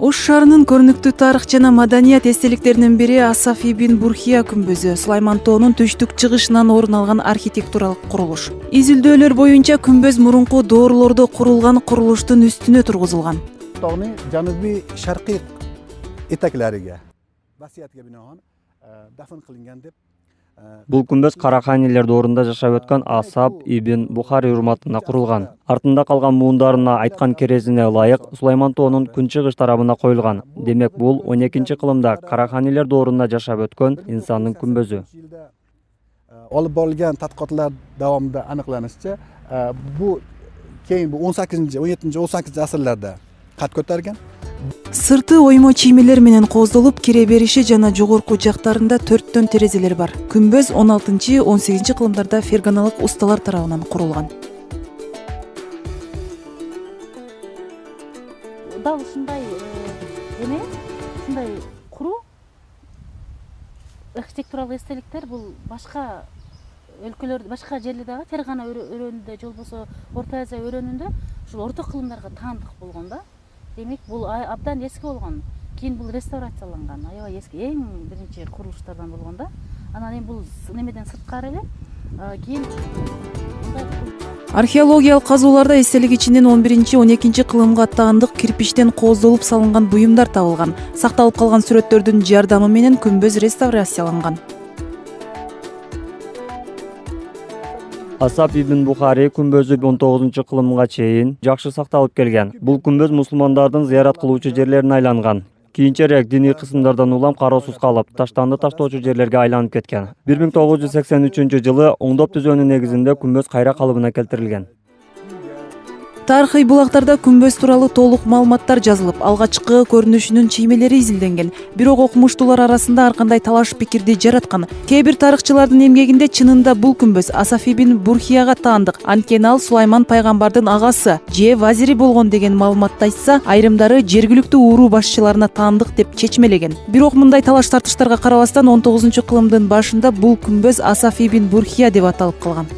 Ош шаарынын көрүнүктүү тарых жана маданият эстеликтеринин бири Асаф ибн Бурхия күмбөзү Сулайман тоонун түштүк чыгышынан орун алган архитектуралык курулуш. Изилдөөлөр боюнча күмбөз мурунку доорлордо курулган курулуштун үстүнө тургузулган. Tog'ning janubiy sharqiy etaklariga vasiyatga binoan dafn qilingan deb. Бул күмбөз Караханилер доорунда жашап өткөн Асаб ибн Бухари урматына курулган. Артында калган муундарына айткан керезине ылайык Сулайман тоонун күнчыгыш тарабына коюлган. Демек бул 12-кылымда Караханилер доорунда жашап өткөн инсандын күмбөзү. Olib borilgan tadqiqotlar davomida aniqlanishicha, bu keyin bu 17-18 asrlarda qad ko'targan. Сырты оймо чиймелер менен кооздолуп, кире бериши жана жогорку жактарында 4төн терезелер бар. Күмбөз 16-18 кылымдарда ферганалык усталар тарабынан курулган. Дал ушундай ушундай куруу архитектуралык эстеликтер бул башка өлкөлөрдө, башка жерлердеги Фергана өрөөнүндө же болбосо Орто Азия өрөөнүндө ушул орто кылымдарга таандык болгон да. Демек бул абдан эски болгон. Кийин бул реставрацияланган. Аябай эски, эң биринчи курулуштардан болгон да. Анан эми бул немеден сырткары эле. Кийин Археологиялык казууларда эстелик ичинен 11-12 кылымга таандык кирпичтен кооздолуп салынган буюмдар табылган. Сакталып калган сүрөттөрдүн жардамы менен күмбөз реставрацияланган. Асаб ибн Бухари күмбөзү 19-кылымга чейин жакшы сакталып келген. Бул күмбөз мусулмандардын зыярат кылуучу жерлерине айланган. Кийинчерээк диний кысымдардан улам кароосуз калып, таштанды таштоочу жерлерге айланып кеткен. 1983-жылы оңдоп түзөөнүн негизинде күмбөз кайра калыбына келтирилген. Тарыхый булактарда күмбөз тууралуу толук маалыматтар жазылып, алгачкы көрүнүшүнүн чиймелери изилденген. Бирок окумуштуулар арасында ар кандай талаш пикирди жараткан. Кээ бир тарыхчылардын эмгегинде чынында бул күмбөз Асаф ибн Бурхияга таандык, анткени ал Сулайман пайгамбардын агасы же вазири болгон деген маалыматты айтса, айрымдары жергиликтүү уруу башчыларына таандык деп чечмелеген. Бирок мындай талаш тартыштарга карабастан 19-кылымдын башында бул күмбөз Асаф ибн Бурхия деп аталып калган.